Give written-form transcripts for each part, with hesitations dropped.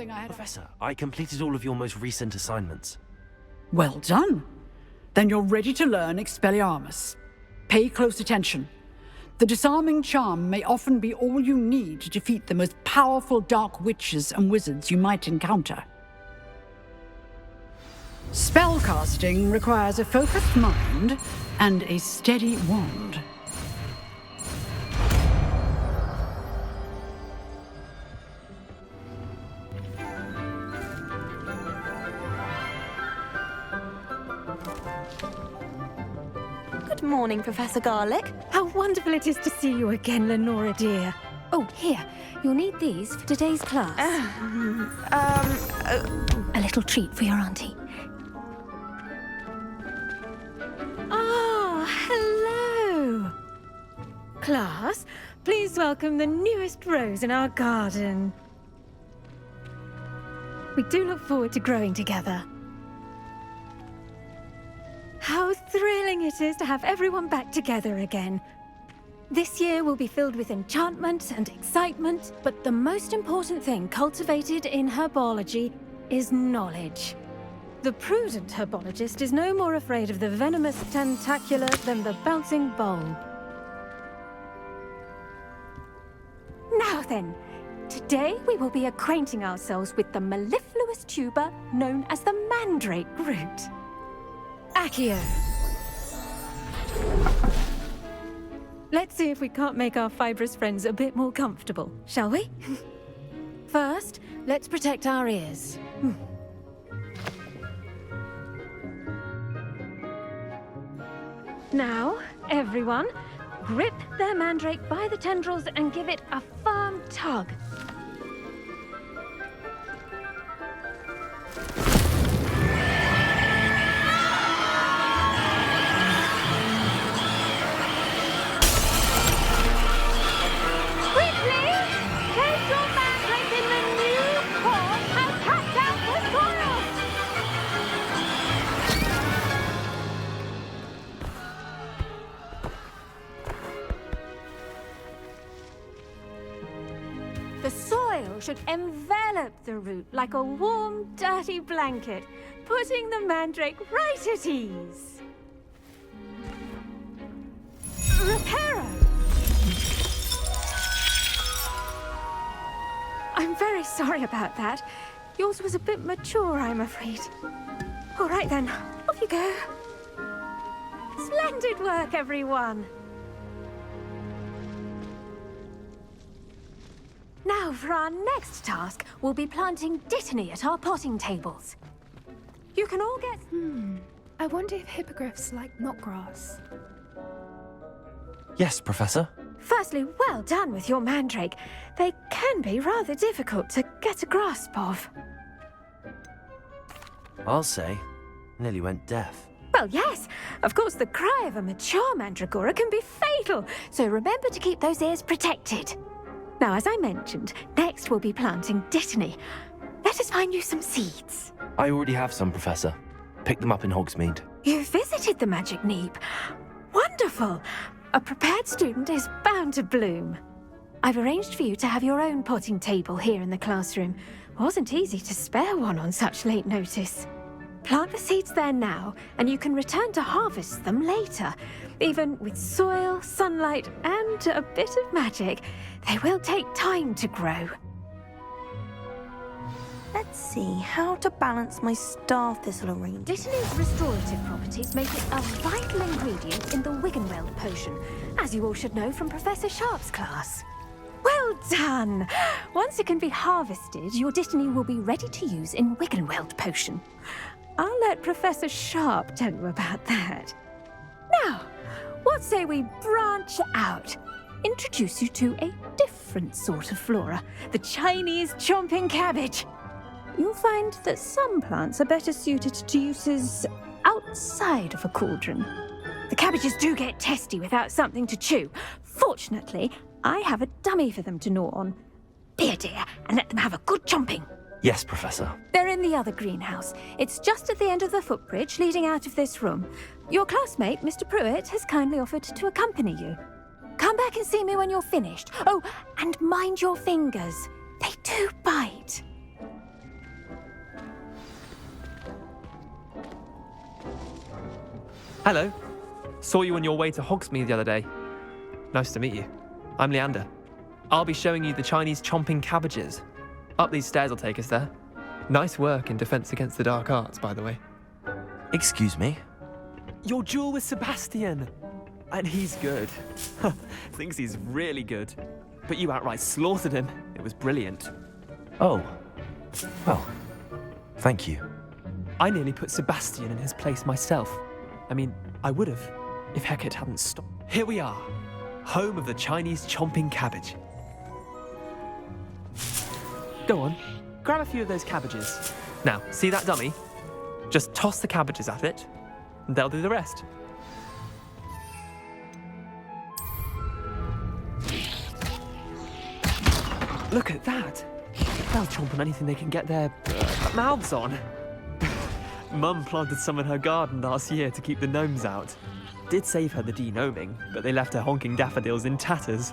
something I had... Professor, I completed all of your most recent assignments. Well done. Then you're ready to learn Expelliarmus. Pay close attention. The disarming charm may often be all you need to defeat the most powerful dark witches and wizards you might encounter. Spellcasting requires a focused mind and a steady wand. Good morning, Professor Garlick. How wonderful it is to see you again, Lenora dear. Oh, here. You'll need these for today's class. A little treat for your auntie. Ah, hello. Class, please welcome the newest rose in our garden. We do look forward to growing together. How thrilling it is to have everyone back together again. This year will be filled with enchantment and excitement, but the most important thing cultivated in herbology is knowledge. The prudent herbologist is no more afraid of the venomous tentacula than the bouncing bulb. Now then, today we will be acquainting ourselves with the mellifluous tuber known as the Mandrake root. Accio. Let's see if we can't make our fibrous friends a bit more comfortable, shall we? First, let's protect our ears. Now, everyone, grip their mandrake by the tendrils and give it a firm tug. The soil should envelop the root like a warm, dirty blanket, putting the mandrake right at ease. Reparo! I'm very sorry about that. Yours was a bit mature, I'm afraid. All right then, off you go. Splendid work, everyone. Now, for our next task, we'll be planting dittany at our potting tables. You can all get... I wonder if hippogriffs like knotgrass. Yes, Professor. Firstly, well done with your mandrake. They can be rather difficult to get a grasp of. I'll say, nearly went deaf. Well, yes. Of course, the cry of a mature mandragora can be fatal, so remember to keep those ears protected. Now, as I mentioned, next we'll be planting dittany. Let us find you some seeds. I already have some, Professor. Picked them up in Hogsmeade. You visited the Magic Neep. Wonderful. A prepared student is bound to bloom. I've arranged for you to have your own potting table here in the classroom. Wasn't easy to spare one on such late notice. Plant the seeds there now, and you can return to harvest them later. Even with soil, sunlight, and a bit of magic, they will take time to grow. Let's see how to balance my star thistle arrangement. Dittany's restorative properties make it a vital ingredient in the Wiggenweld potion, as you all should know from Professor Sharp's class. Well done! Once it can be harvested, your dittany will be ready to use in Wiggenweld potion. I'll let Professor Sharp tell you about that. Now, what say we branch out? Introduce you to a different sort of flora, the Chinese chomping cabbage. You'll find that some plants are better suited to uses outside of a cauldron. The cabbages do get testy without something to chew. Fortunately, I have a dummy for them to gnaw on. Be a dear and let them have a good chomping. Yes, Professor. They're in the other greenhouse. It's just at the end of the footbridge leading out of this room. Your classmate, Mr. Pruitt, has kindly offered to accompany you. Come back and see me when you're finished. Oh, and mind your fingers. They do bite. Hello. Saw you on your way to Hogsmeade the other day. Nice to meet you. I'm Leander. I'll be showing you the Chinese chomping cabbages. Up these stairs will take us there. Nice work in Defense Against the Dark Arts, by the way. Excuse me? Your duel with Sebastian! And he's good. Thinks he's really good. But you outright slaughtered him. It was brilliant. Oh. Well, thank you. I nearly put Sebastian in his place myself. I mean, I would have, if Hecate hadn't stopped. Here we are, home of the Chinese chomping cabbage. Go on, grab a few of those cabbages. Now, see that dummy? Just toss the cabbages at it, and they'll do the rest. Look at that. They'll chomp on anything they can get their mouths on. Mum planted some in her garden last year to keep the gnomes out. Did save her the de-gnoming, but they left her honking daffodils in tatters.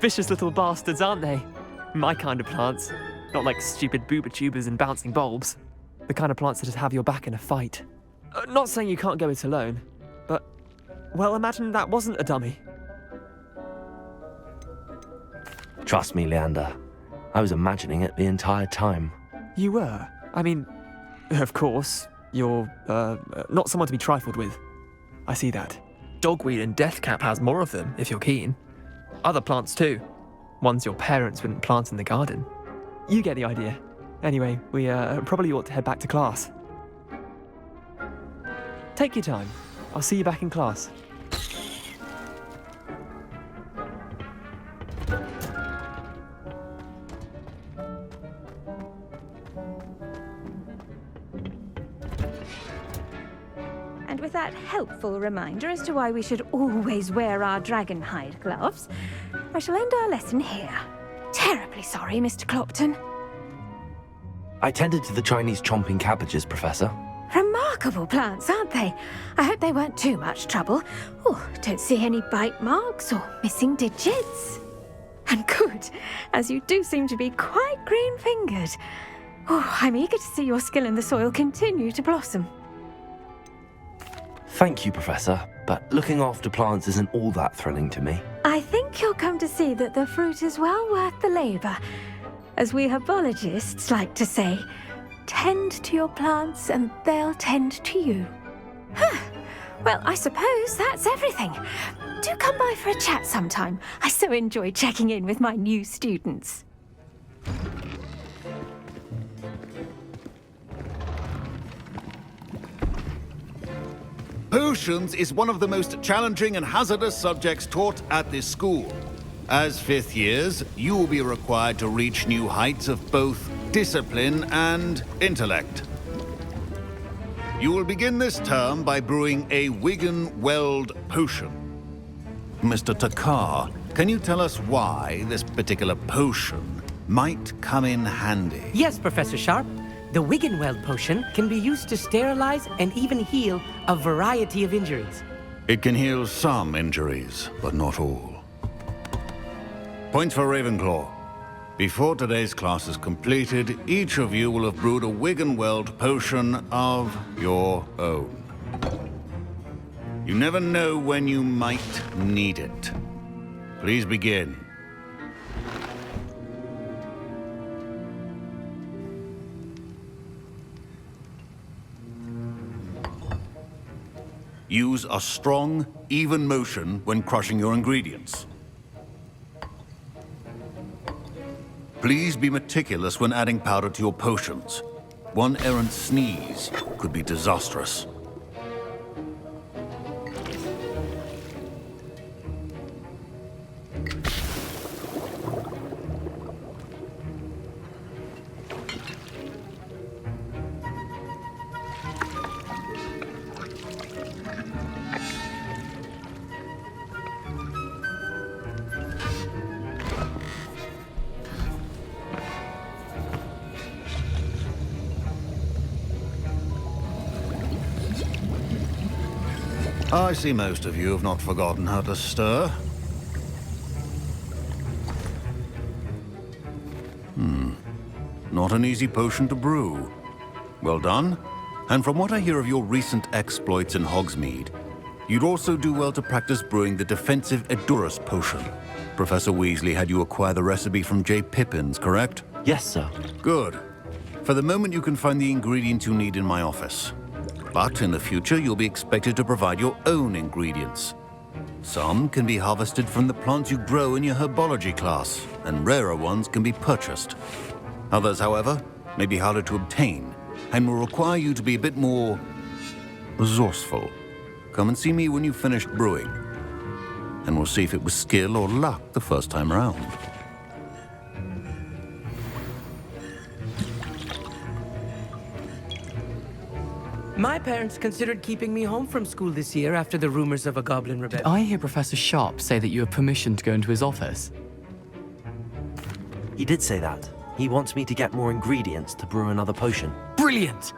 Vicious little bastards, aren't they? My kind of plants. Not like stupid booba tubers and bouncing bulbs. The kind of plants that just have your back in a fight. Not saying you can't go it alone, but, well, imagine that wasn't a dummy. Trust me, Leander. I was imagining it the entire time. You were? I mean, of course, you're, not someone to be trifled with. I see that. Dogweed and deathcap has more of them, if you're keen. Other plants too. Ones your parents wouldn't plant in the garden. You get the idea. Anyway, we, probably ought to head back to class. Take your time. I'll see you back in class. And with that helpful reminder as to why we should always wear our dragon hide gloves, I shall end our lesson here. Terribly sorry, Mr. Clopton. I tended to the Chinese chomping cabbages, Professor. Remarkable plants, aren't they? I hope they weren't too much trouble. Oh, don't see any bite marks or missing digits. And good, as you do seem to be quite green-fingered. Oh, I'm eager to see your skill in the soil continue to blossom. Thank you, Professor, but looking after plants isn't all that thrilling to me. I think you'll come to see that the fruit is well worth the labour. As we herbologists like to say, tend to your plants and they'll tend to you. Huh. Well, I suppose that's everything. Do come by for a chat sometime. I so enjoy checking in with my new students. Potions is one of the most challenging and hazardous subjects taught at this school. As fifth years, you will be required to reach new heights of both discipline and intellect. You will begin this term by brewing a Wigan-Weld potion. Mr. Takar, can you tell us why this particular potion might come in handy? Yes, Professor Sharp. The Wigan-Weld potion can be used to sterilize and even heal a variety of injuries. It can heal some injuries, but not all. Points for Ravenclaw. Before today's class is completed, each of you will have brewed a Wigan-Weld potion of your own. You never know when you might need it. Please begin. Use a strong, even motion when crushing your ingredients. Please be meticulous when adding powder to your potions. One errant sneeze could be disastrous. I see most of you have not forgotten how to stir. Not an easy potion to brew. Well done. And from what I hear of your recent exploits in Hogsmeade, you'd also do well to practice brewing the defensive Edurus potion. Professor Weasley had you acquire the recipe from J. Pippin's, correct? Yes, sir. Good. For the moment, you can find the ingredients you need in my office. But in the future, you'll be expected to provide your own ingredients. Some can be harvested from the plants you grow in your Herbology class, and rarer ones can be purchased. Others, however, may be harder to obtain, and will require you to be a bit more resourceful. Come and see me when you've finished brewing, and we'll see if it was skill or luck the first time around. My parents considered keeping me home from school this year after the rumors of a goblin rebellion. I hear Professor Sharp say that you have permission to go into his office. He did say that. He wants me to get more ingredients to brew another potion. Brilliant!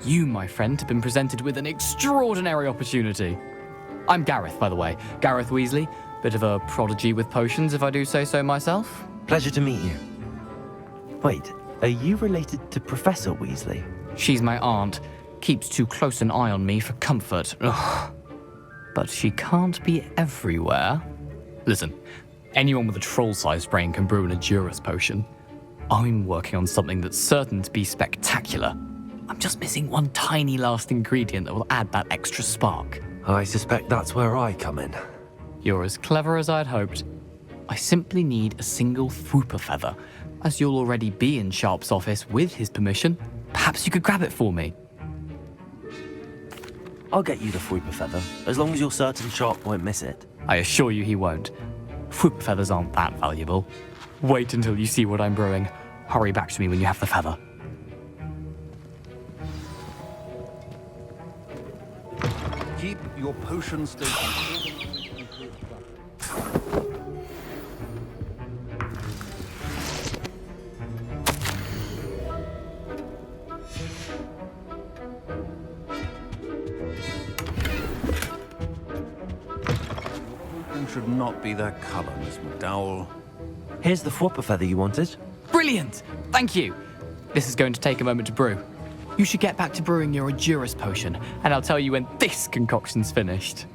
You, my friend, have been presented with an extraordinary opportunity. I'm Gareth, by the way. Gareth Weasley. Bit of a prodigy with potions, if I do say so myself. Pleasure to meet you. Wait, are you related to Professor Weasley? She's my aunt. Keeps too close an eye on me for comfort. Ugh. But she can't be everywhere. Listen, anyone with a troll-sized brain can brew an Edurus potion. I'm working on something that's certain to be spectacular. I'm just missing one tiny last ingredient that will add that extra spark. I suspect that's where I come in. You're as clever as I'd hoped. I simply need a single Fwooper feather. As you'll already be in Sharp's office with his permission, perhaps you could grab it for me. I'll get you the Fwooper feather, as long as you're certain Sharp won't miss it. I assure you he won't. Fwooper feathers aren't that valuable. Wait until you see what I'm brewing. Hurry back to me when you have the feather. Keep your potion station. Should not be that color, Miss McDowell. Here's the Fwooper feather you wanted. Brilliant! Thank you! This is going to take a moment to brew. You should get back to brewing your Edurus potion, and I'll tell you when this concoction's finished.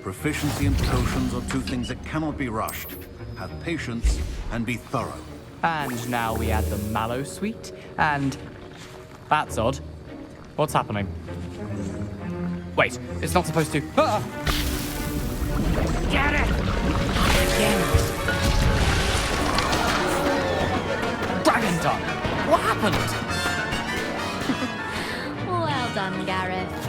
Proficiency in potions are two things that cannot be rushed. Have patience and be thorough. And now we add the mallow sweet, and... That's odd. What's happening? Wait, it's not supposed to... Ah! Get it! Dragon tongue! What happened? Well done, Gareth.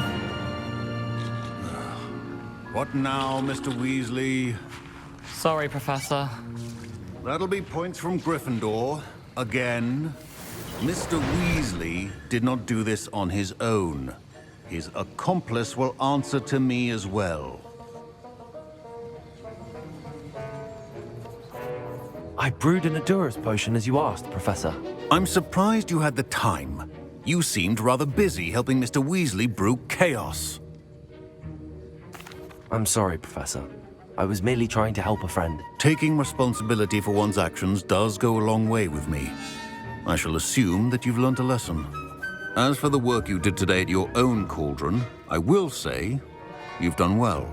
What now, Mr. Weasley? Sorry, Professor. That'll be points from Gryffindor. Again. Mr. Weasley did not do this on his own. His accomplice will answer to me as well. I brewed an Edurus potion as you asked, Professor. I'm surprised you had the time. You seemed rather busy helping Mr. Weasley brew chaos. I'm sorry, Professor. I was merely trying to help a friend. Taking responsibility for one's actions does go a long way with me. I shall assume that you've learnt a lesson. As for the work you did today at your own cauldron, I will say you've done well.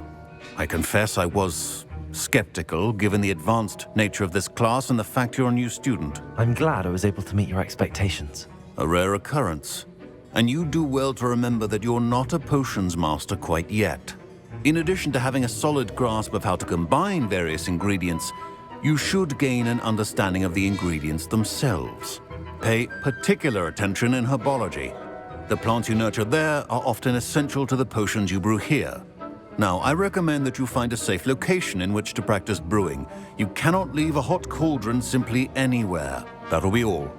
I confess I was skeptical given the advanced nature of this class and the fact you're a new student. I'm glad I was able to meet your expectations. A rare occurrence. And you do well to remember that you're not a potions master quite yet. In addition to having a solid grasp of how to combine various ingredients, you should gain an understanding of the ingredients themselves. Pay particular attention in Herbology. The plants you nurture there are often essential to the potions you brew here. Now, I recommend that you find a safe location in which to practice brewing. You cannot leave a hot cauldron simply anywhere. That'll be all.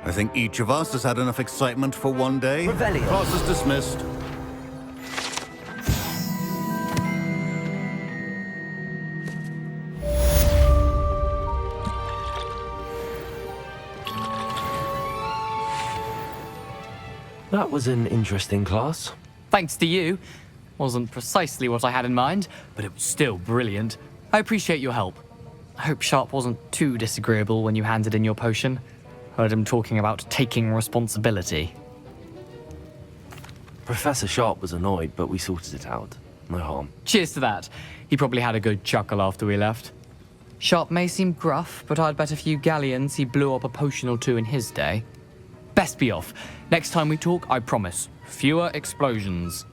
I think each of us has had enough excitement for one day. Revelio. Class is dismissed. That was an interesting class. Thanks to you. Wasn't precisely what I had in mind, but it was still brilliant. I appreciate your help. I hope Sharp wasn't too disagreeable when you handed in your potion. Heard him talking about taking responsibility. Professor Sharp was annoyed, but we sorted it out. No harm. Cheers to that. He probably had a good chuckle after we left. Sharp may seem gruff, but I'd bet a few galleons he blew up a potion or two in his day. Best be off. Next time we talk, I promise, fewer explosions.